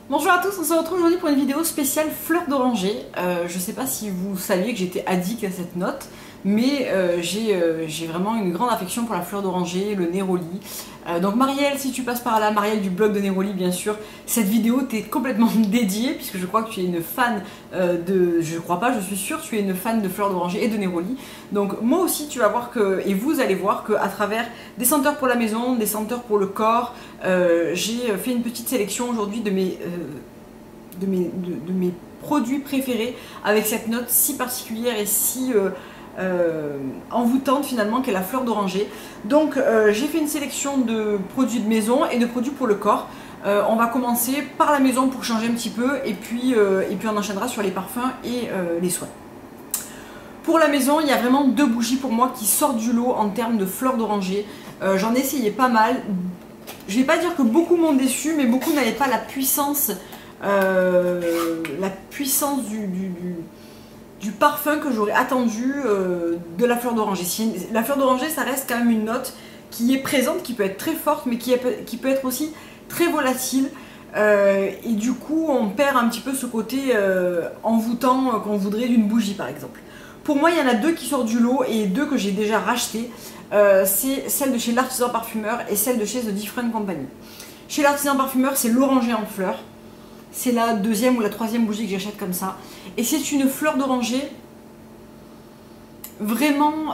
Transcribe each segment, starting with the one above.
Bonjour à tous, on se retrouve aujourd'hui pour une vidéo spéciale fleur d'oranger. Je sais pas si vous saviez que j'étais addict à cette note, mais j'ai vraiment une grande affection pour la fleur d'oranger, le néroli. Donc Marielle, si tu passes par là, Marielle du blog de Néroli bien sûr, cette vidéo t'est complètement dédiée puisque je crois que tu es une fan je crois pas, je suis sûre, tu es une fan de fleur d'oranger et de néroli. Donc moi aussi tu vas voir que, et vous allez voir qu'à travers des senteurs pour la maison, des senteurs pour le corps, j'ai fait une petite sélection aujourd'hui de mes produits préférés avec cette note si particulière et si envoûtante finalement qu'est la fleur d'oranger. Donc j'ai fait une sélection de produits de maison et de produits pour le corps. On va commencer par la maison pour changer un petit peu et puis on enchaînera sur les parfums et les soins. Pour la maison, il y a vraiment deux bougies pour moi qui sortent du lot en termes de fleurs d'oranger. J'en ai essayé pas mal. Je vais pas dire que beaucoup m'ont déçu, mais beaucoup n'avaient pas la puissance du parfum que j'aurais attendu de la fleur d'oranger. La fleur d'oranger, ça reste quand même une note qui est présente, qui peut être très forte, mais qui peut être aussi très volatile. Et du coup, on perd un petit peu ce côté envoûtant qu'on voudrait d'une bougie, par exemple. Pour moi, il y en a deux qui sortent du lot et deux que j'ai déjà rachetées. C'est celle de chez l'Artisan Parfumeur et celle de chez The Different Company. Chez l'Artisan Parfumeur, c'est l'oranger en fleurs. C'est la deuxième ou la troisième bougie que j'achète comme ça. Et c'est une fleur d'oranger vraiment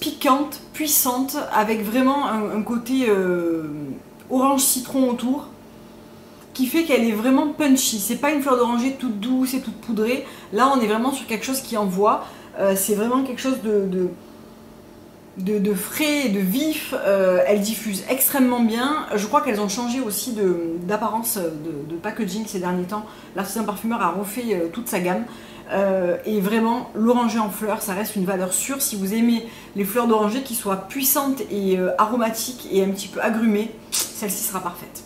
piquante, puissante, avec vraiment un côté orange citron autour, qui fait qu'elle est vraiment punchy. C'est pas une fleur d'oranger toute douce et toute poudrée. Là, on est vraiment sur quelque chose qui envoie. C'est vraiment quelque chose de frais et de vif. Elles diffusent extrêmement bien. Je crois qu'elles ont changé aussi d'apparence de packaging ces derniers temps. L'Artisan Parfumeur a refait toute sa gamme. Et vraiment, l'oranger en fleurs, ça reste une valeur sûre. Si vous aimez les fleurs d'oranger qui soient puissantes et aromatiques et un petit peu agrumées, celle-ci sera parfaite.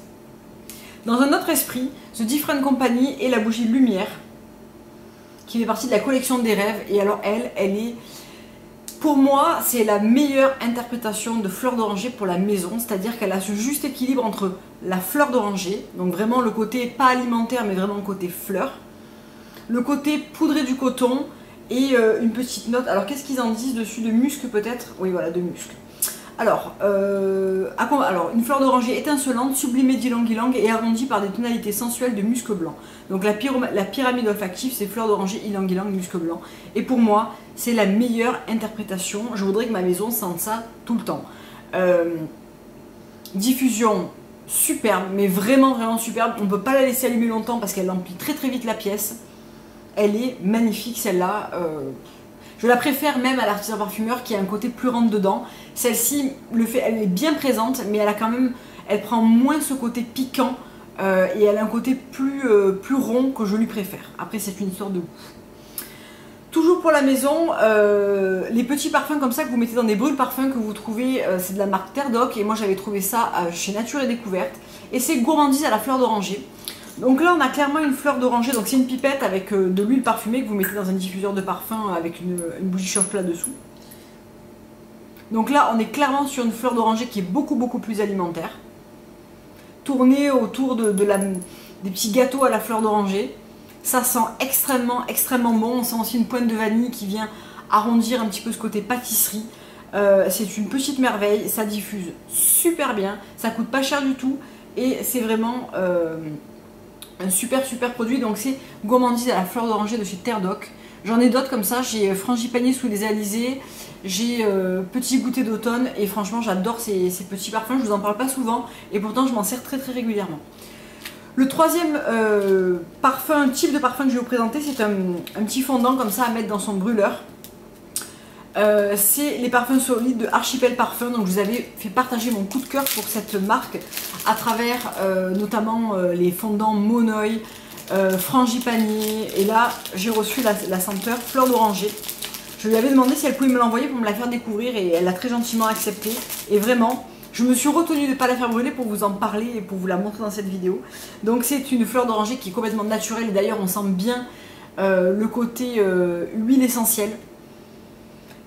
Dans un autre esprit, The Different Company et la bougie Lumière, qui fait partie de la collection des rêves. Et alors elle est... Pour moi, c'est la meilleure interprétation de fleur d'oranger pour la maison, c'est-à-dire qu'elle a ce juste équilibre entre la fleur d'oranger, donc vraiment le côté pas alimentaire mais vraiment le côté fleur, le côté poudré du coton et une petite note. Alors qu'est-ce qu'ils en disent dessus? De musc peut-être? Oui voilà, de musc. Alors une fleur d'oranger étincelante, sublimée d'ylang-ylang et arrondie par des tonalités sensuelles de musc blanc. Donc la pyramide olfactive, c'est fleur d'oranger, ylang-ylang, musc blanc. Et pour moi, c'est la meilleure interprétation. Je voudrais que ma maison sente ça tout le temps. Diffusion superbe, mais vraiment vraiment superbe. On ne peut pas la laisser allumer longtemps parce qu'elle emplit très très vite la pièce. Elle est magnifique celle-là. Je la préfère même à l'Artisan Parfumeur qui a un côté plus rentre dedans. Celle-ci, elle est bien présente, mais elle prend moins ce côté piquant et elle a un côté plus rond que je lui préfère. Après, c'est une histoire de goût. Toujours pour la maison, les petits parfums comme ça que vous mettez dans des brûles parfums que vous trouvez, c'est de la marque Terre Doc et moi j'avais trouvé ça chez Nature et Découverte. Et c'est gourmandise à la fleur d'oranger. Donc là on a clairement une fleur d'oranger, donc c'est une pipette avec de l'huile parfumée que vous mettez dans un diffuseur de parfum avec une bougie chauffe-plat dessous. Donc là on est clairement sur une fleur d'oranger qui est beaucoup plus alimentaire. Tournée autour des petits gâteaux à la fleur d'oranger. Ça sent extrêmement bon, on sent aussi une pointe de vanille qui vient arrondir un petit peu ce côté pâtisserie. C'est une petite merveille, ça diffuse super bien, ça coûte pas cher du tout et c'est vraiment... un super produit. Donc c'est gourmandise à la fleur d'oranger de chez Terre Doc. J'en ai d'autres comme ça, j'ai frangipanier sous les alizés, j'ai petit goûter d'automne et franchement j'adore ces petits parfums, je vous en parle pas souvent et pourtant je m'en sers très régulièrement. Le troisième type de parfum que je vais vous présenter, c'est un petit fondant comme ça à mettre dans son brûleur. C'est les parfums solides de Archipel Parfum. Donc je vous avais fait partager mon coup de cœur pour cette marque à travers notamment les fondants Monoï, frangipanier, et là j'ai reçu la senteur fleur d'oranger. Je lui avais demandé si elle pouvait me l'envoyer pour me la faire découvrir et elle l'a très gentiment accepté. Et vraiment, je me suis retenue de ne pas la faire brûler pour vous en parler et pour vous la montrer dans cette vidéo. Donc c'est une fleur d'oranger qui est complètement naturelle et d'ailleurs on sent bien le côté huile essentielle.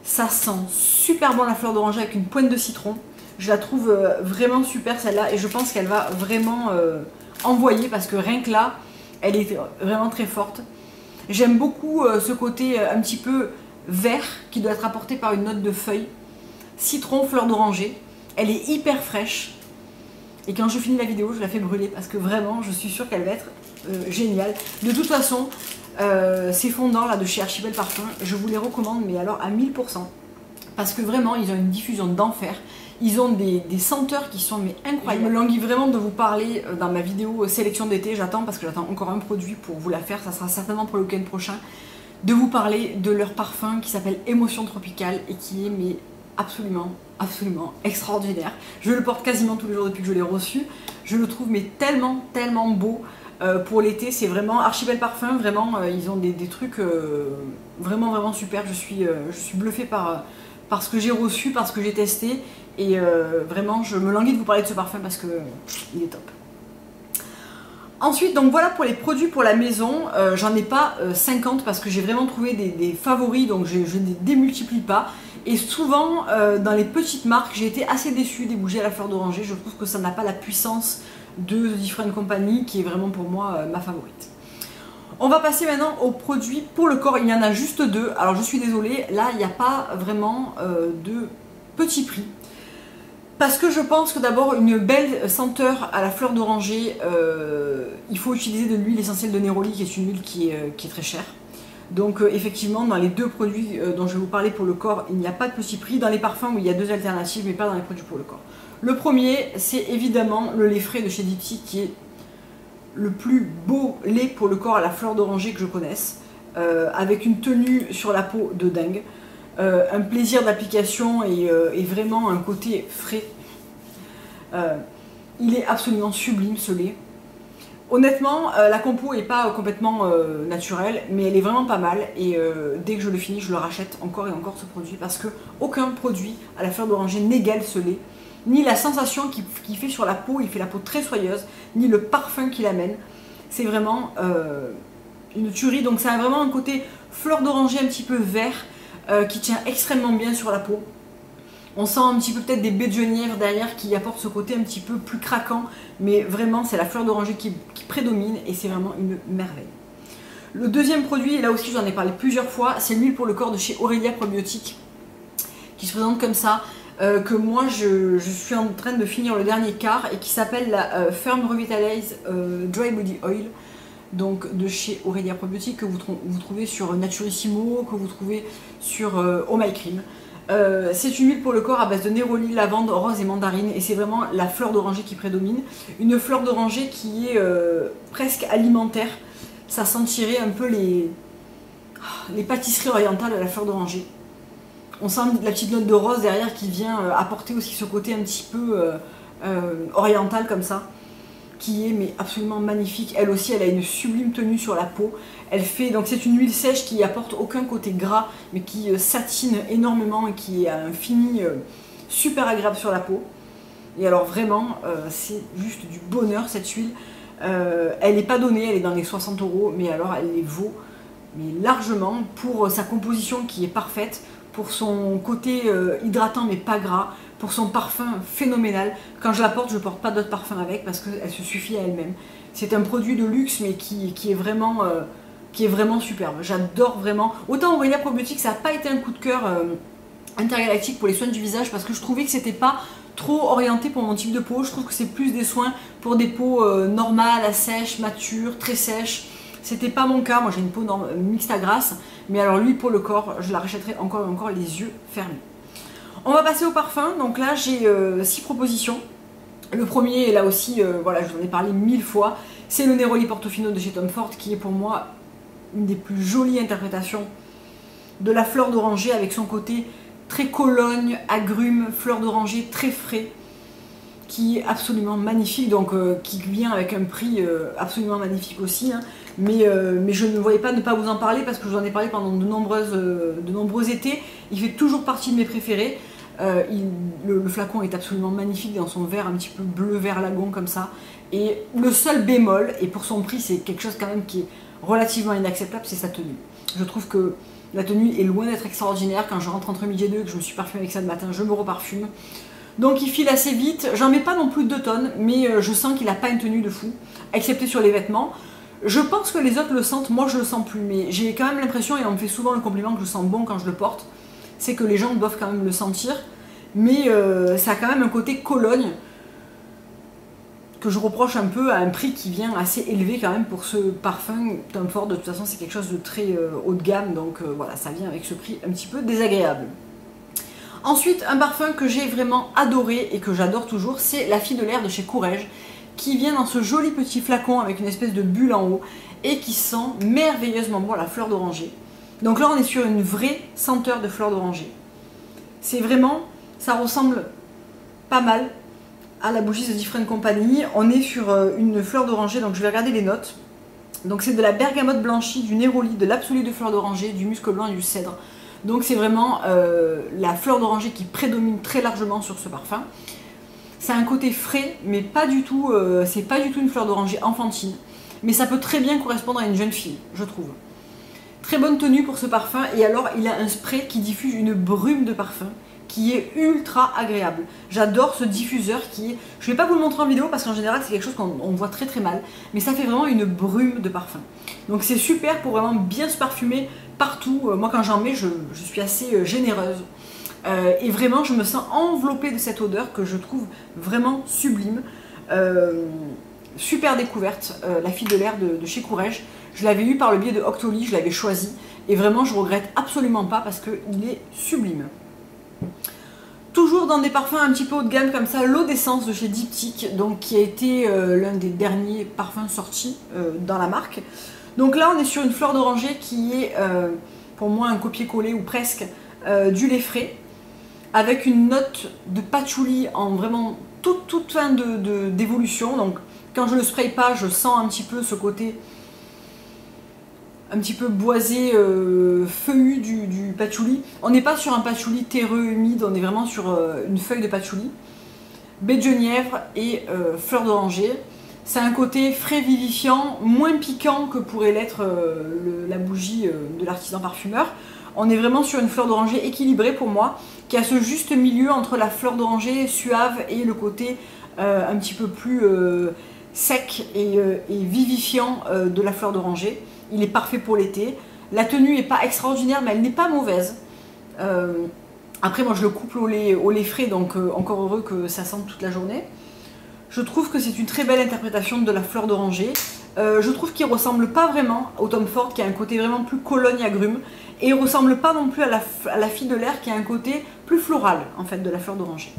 Ça sent super bon la fleur d'oranger avec une pointe de citron. Je la trouve vraiment super celle-là et je pense qu'elle va vraiment envoyer parce que rien que là, elle est vraiment très forte. J'aime beaucoup ce côté un petit peu vert qui doit être apporté par une note de feuille. Citron, fleur d'oranger. Elle est hyper fraîche. Et quand je finis la vidéo, je la fais brûler parce que vraiment, je suis sûre qu'elle va être géniale. De toute façon, ces fondants là de chez Archibel Parfum, je vous les recommande, mais alors à 1000%. Parce que vraiment, ils ont une diffusion d'enfer. Ils ont des senteurs qui sont mais incroyables. Je me languis vraiment de vous parler dans ma vidéo sélection d'été. J'attends parce que j'attends encore un produit pour vous la faire. Ça sera certainement pour le week-end prochain. De vous parler de leur parfum qui s'appelle Émotion Tropicale et qui est mais absolument extraordinaire. Je le porte quasiment tous les jours depuis que je l'ai reçu. Je le trouve mais tellement beau. Pour l'été, c'est vraiment Archibel Parfum, vraiment ils ont des trucs vraiment super. Je suis bluffée par ce que j'ai reçu, par ce que j'ai testé et vraiment je me languis de vous parler de ce parfum parce que il est top. Ensuite, donc voilà pour les produits pour la maison. J'en ai pas 50 parce que j'ai vraiment trouvé des favoris, donc je ne démultiplie pas. Et souvent, dans les petites marques, j'ai été assez déçue des bougies à la fleur d'oranger. Je trouve que ça n'a pas la puissance de The Different Company, qui est vraiment pour moi ma favorite. On va passer maintenant aux produits pour le corps. Il y en a juste deux. Alors je suis désolée, là, il n'y a pas vraiment de petit prix. Parce que je pense que d'abord, une belle senteur à la fleur d'oranger, il faut utiliser de l'huile essentielle de Neroli, qui est une huile qui est très chère. Donc effectivement, dans les deux produits dont je vais vous parler pour le corps, il n'y a pas de petit prix. Dans les parfums, où il y a deux alternatives, mais pas dans les produits pour le corps. Le premier, c'est évidemment le lait frais de chez Diptyque, qui est le plus beau lait pour le corps à la fleur d'oranger que je connaisse, avec une tenue sur la peau de dingue, un plaisir d'application et vraiment un côté frais. Il est absolument sublime ce lait. Honnêtement, la compo n'est pas complètement naturelle, mais elle est vraiment pas mal et dès que je le finis, je le rachète encore et encore ce produit parce que aucun produit à la fleur d'oranger n'égale ce lait, ni la sensation qu'il fait sur la peau, il fait la peau très soyeuse, ni le parfum qu'il amène. C'est vraiment une tuerie, donc ça a vraiment un côté fleur d'oranger un petit peu vert qui tient extrêmement bien sur la peau. On sent un petit peu peut-être des baies de genièvre derrière qui apportent ce côté un petit peu plus craquant, mais vraiment c'est la fleur d'oranger qui prédomine et c'est vraiment une merveille. Le deuxième produit, et là aussi j'en ai parlé plusieurs fois, c'est l'huile pour le corps de chez Aurelia Probiotics qui se présente comme ça, que moi je suis en train de finir le dernier quart et qui s'appelle la Firm Revitalize Dry Body Oil, donc de chez Aurelia Probiotics, que vous trouvez sur Naturissimo, que vous trouvez sur Oh My Cream. C'est une huile pour le corps à base de néroli, lavande, rose et mandarine et c'est vraiment la fleur d'oranger qui prédomine. Une fleur d'oranger qui est presque alimentaire. Ça sentirait un peu les pâtisseries orientales de la fleur d'oranger. On sent la petite note de rose derrière qui vient apporter aussi ce côté un petit peu oriental comme ça, qui est mais absolument magnifique. Elle aussi, elle a une sublime tenue sur la peau. Elle fait, donc c'est une huile sèche qui apporte aucun côté gras, mais qui satine énormément et qui a un fini super agréable sur la peau. Et alors vraiment, c'est juste du bonheur cette huile. Elle n'est pas donnée, elle est dans les 60 €, mais alors elle les vaut mais largement pour sa composition qui est parfaite, pour son côté hydratant mais pas gras, pour son parfum phénoménal. Quand je la porte, je ne porte pas d'autres parfums avec parce qu'elle se suffit à elle-même. C'est un produit de luxe mais qui est vraiment superbe. J'adore vraiment. Autant Aurelia Probiotics, ça n'a pas été un coup de cœur intergalactique pour les soins du visage parce que je trouvais que c'était pas trop orienté pour mon type de peau. Je trouve que c'est plus des soins pour des peaux normales, sèches, matures, très sèches. C'était pas mon cas. Moi j'ai une peau mixte à grasse. Mais alors lui pour le corps, je la rachèterai encore et encore les yeux fermés. On va passer au parfum. Donc là j'ai 6 propositions. Le premier, et là aussi, voilà, je vous en ai parlé 1000 fois, c'est le Neroli Portofino de chez Tom Ford qui est pour moi une des plus jolies interprétations de la fleur d'oranger avec son côté très Cologne, agrumes, fleur d'oranger très frais, qui est absolument magnifique, donc qui vient avec un prix absolument magnifique aussi, hein. Mais je ne voyais pas ne pas vous en parler parce que je vous en ai parlé pendant de nombreux étés. Il fait toujours partie de mes préférés. Le flacon est absolument magnifique dans son verre un petit peu bleu vert lagon comme ça. Et le seul bémol, et pour son prix c'est quelque chose quand même qui est relativement inacceptable, c'est sa tenue. Je trouve que la tenue est loin d'être extraordinaire. Quand je rentre entre midi et deux et que je me suis parfumée avec ça le matin, je me reparfume. Donc il file assez vite, j'en mets pas non plus 2 tonnes, mais je sens qu'il n'a pas une tenue de fou, excepté sur les vêtements. Je pense que les autres le sentent, moi je le sens plus, mais j'ai quand même l'impression, et on me fait souvent le compliment que je sens bon quand je le porte, c'est que les gens doivent quand même le sentir, mais ça a quand même un côté Cologne, que je reproche un peu à un prix qui vient assez élevé quand même pour ce parfum. Tom Ford, de toute façon c'est quelque chose de très haut de gamme, donc voilà, ça vient avec ce prix un petit peu désagréable. Ensuite, un parfum que j'ai vraiment adoré et que j'adore toujours, c'est La Fille de l'air de chez Courrèges, qui vient dans ce joli petit flacon avec une espèce de bulle en haut et qui sent merveilleusement bon la fleur d'oranger. Donc là on est sur une vraie senteur de fleur d'oranger. C'est vraiment, ça ressemble pas mal à la bougie de Different Company. On est sur une fleur d'oranger, donc je vais regarder les notes. Donc c'est de la bergamote blanchie, du néroli, de l'absolu de fleur d'oranger, du musc blanc et du cèdre. Donc c'est vraiment la fleur d'oranger qui prédomine très largement sur ce parfum. C'est un côté frais, mais pas du tout, c'est pas du tout une fleur d'oranger enfantine. Mais ça peut très bien correspondre à une jeune fille, je trouve. Très bonne tenue pour ce parfum, et alors il a un spray qui diffuse une brume de parfum qui est ultra agréable. J'adore ce diffuseur qui est... Je ne vais pas vous le montrer en vidéo parce qu'en général c'est quelque chose qu'on voit très très mal, mais ça fait vraiment une brume de parfum. Donc c'est super pour vraiment bien se parfumer partout. Moi quand j'en mets, je suis assez généreuse. Et vraiment je me sens enveloppée de cette odeur que je trouve vraiment sublime. Super découverte, La Fille de l'air de chez Courrèges. Je l'avais eu par le biais de Octoly, je l'avais choisi et vraiment je regrette absolument pas parce qu'il est sublime. Toujours dans des parfums un petit peu haut de gamme comme ça, l'eau d'essence de chez Diptyque, donc qui a été l'un des derniers parfums sortis dans la marque. Donc là on est sur une fleur d'oranger qui est pour moi un copier-coller ou presque du lait frais, avec une note de patchouli en vraiment toute fin d'évolution. Donc quand je le spraye pas, je sens un petit peu ce côté un petit peu boisé, feuillu du patchouli. On n'est pas sur un patchouli terreux, humide, on est vraiment sur une feuille de patchouli. Baie de genièvre et fleur d'oranger. C'est un côté frais vivifiant, moins piquant que pourrait l'être la bougie de l'artisan parfumeur. On est vraiment sur une fleur d'oranger équilibrée pour moi, qui a ce juste milieu entre la fleur d'oranger suave et le côté un petit peu plus sec et vivifiant de la fleur d'oranger. Il est parfait pour l'été. La tenue n'est pas extraordinaire, mais elle n'est pas mauvaise. Après, moi, je le couple au lait frais, donc encore heureux que ça sente toute la journée. Je trouve que c'est une très belle interprétation de la fleur d'oranger. Je trouve qu'il ne ressemble pas vraiment au Tom Ford, qui a un côté vraiment plus Cologne-agrumes. Et il ne ressemble pas non plus à la Fille de l'air, qui a un côté plus floral, en fait, de la fleur d'oranger.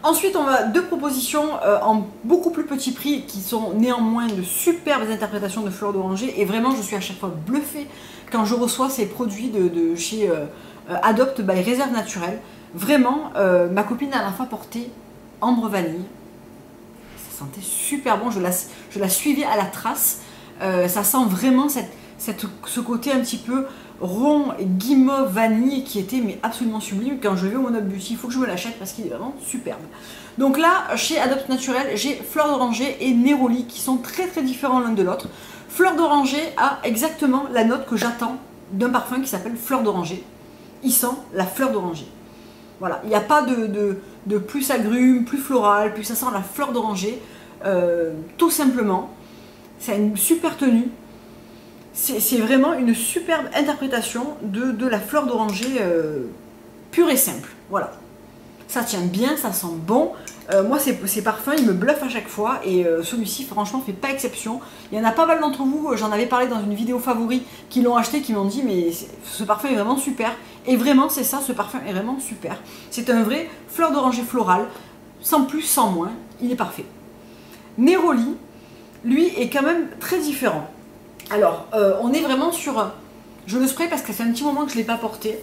Ensuite, on a 2 propositions en beaucoup plus petit prix qui sont néanmoins de superbes interprétations de fleurs d'oranger. Et vraiment, je suis à chaque fois bluffée quand je reçois ces produits de chez Adopt by Réserve Naturelle. Vraiment, ma copine a à la fois porté ambre vanille. Ça sentait super bon, je la suivais à la trace. Ça sent vraiment ce côté un petit peu rond et guimauve vanille qui était mais absolument sublime. Quand je vais au Monob Beauty, il faut que je me l'achète parce qu'il est vraiment superbe. Donc là, chez Adopt Naturel, j'ai fleur d'oranger et néroli qui sont très très différents l'un de l'autre. Fleur d'oranger a exactement la note que j'attends d'un parfum qui s'appelle fleur d'oranger. Il sent la fleur d'oranger. Voilà, il n'y a pas de plus agrumes, plus floral, plus ça sent la fleur d'oranger. Tout simplement, c'est une super tenue. C'est vraiment une superbe interprétation de la fleur d'oranger pure et simple. Voilà. Ça tient bien, ça sent bon. Moi, ces parfums, ils me bluffent à chaque fois. Et celui-ci, franchement, fait pas exception. Il y en a pas mal d'entre vous, j'en avais parlé dans une vidéo favori, qui l'ont acheté, qui m'ont dit, mais ce parfum est vraiment super. Et vraiment, c'est ça, ce parfum est vraiment super. C'est un vrai fleur d'oranger floral, sans plus, sans moins. Il est parfait. Néroli, lui, est quand même très différent. Alors, on est vraiment sur... Je le spray parce que ça fait un petit moment que je ne l'ai pas porté.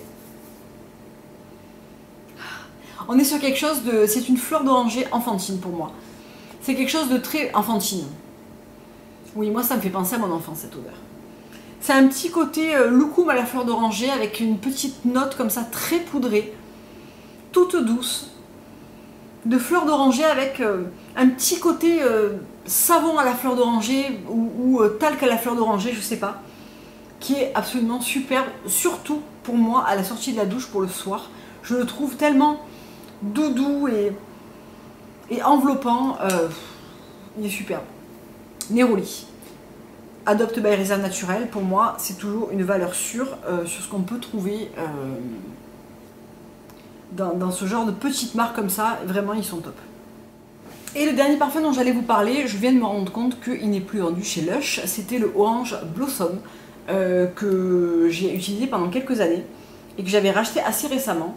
On est sur quelque chose de... C'est une fleur d'oranger enfantine pour moi. C'est quelque chose de très enfantine. Oui, moi ça me fait penser à mon enfance cette odeur. C'est un petit côté loukoum à la fleur d'oranger avec une petite note comme ça très poudrée, toute douce. De fleur d'oranger avec un petit côté savon à la fleur d'oranger ou talc à la fleur d'oranger, je sais pas, qui est absolument superbe, surtout pour moi à la sortie de la douche pour le soir. Je le trouve tellement doudou et enveloppant. Il est superbe. Neroli. Adopt by Réserve Naturelle, pour moi, c'est toujours une valeur sûre sur ce qu'on peut trouver dans ce genre de petites marques comme ça. Vraiment, ils sont top. Et le dernier parfum dont j'allais vous parler, je viens de me rendre compte qu'il n'est plus vendu chez Lush. C'était le Orange Blossom que j'ai utilisé pendant quelques années et que j'avais racheté assez récemment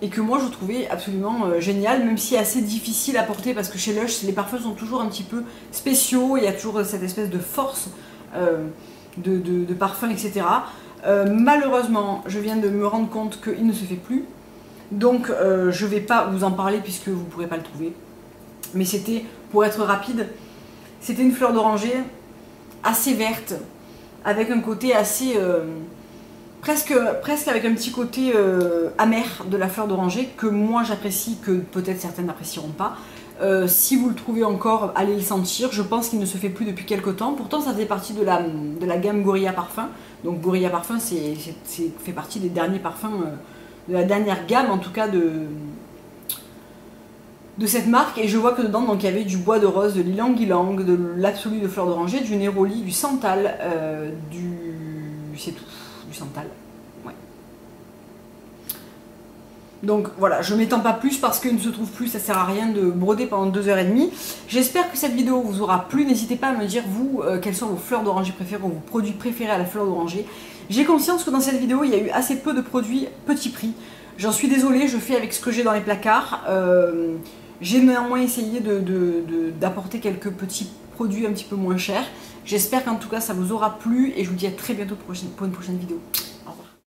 et que moi je trouvais absolument génial, même si assez difficile à porter parce que chez Lush les parfums sont toujours un petit peu spéciaux, il y a toujours cette espèce de force de parfum, etc. Malheureusement, je viens de me rendre compte qu'il ne se fait plus, donc je ne vais pas vous en parler puisque vous ne pourrez pas le trouver. Mais c'était, pour être rapide, c'était une fleur d'oranger assez verte, avec un côté assez... presque avec un petit côté amer de la fleur d'oranger, que moi j'apprécie, que peut-être certaines n'apprécieront pas. Si vous le trouvez encore, allez le sentir. Je pense qu'il ne se fait plus depuis quelques temps. Pourtant, ça fait partie de la gamme Gorilla Parfum. Donc Gorilla Parfum, fait partie des derniers parfums, de la dernière gamme en tout cas de cette marque. Et je vois que dedans, donc, il y avait du bois de rose, de l'ylang-ylang, de l'absolu de fleur d'oranger, du néroli, du santal, c'est tout, du santal. Ouais. Donc voilà, je m'étends pas plus parce qu'il ne se trouve plus, ça sert à rien de broder pendant 2h30. J'espère que cette vidéo vous aura plu. N'hésitez pas à me dire, vous, quelles sont vos fleurs d'oranger préférées ou vos produits préférés à la fleur d'oranger. J'ai conscience que dans cette vidéo, il y a eu assez peu de produits petit prix. J'en suis désolée, je fais avec ce que j'ai dans les placards. J'ai néanmoins essayé d'apporter quelques petits produits un petit peu moins chers. J'espère qu'en tout cas ça vous aura plu et je vous dis à très bientôt pour une prochaine vidéo.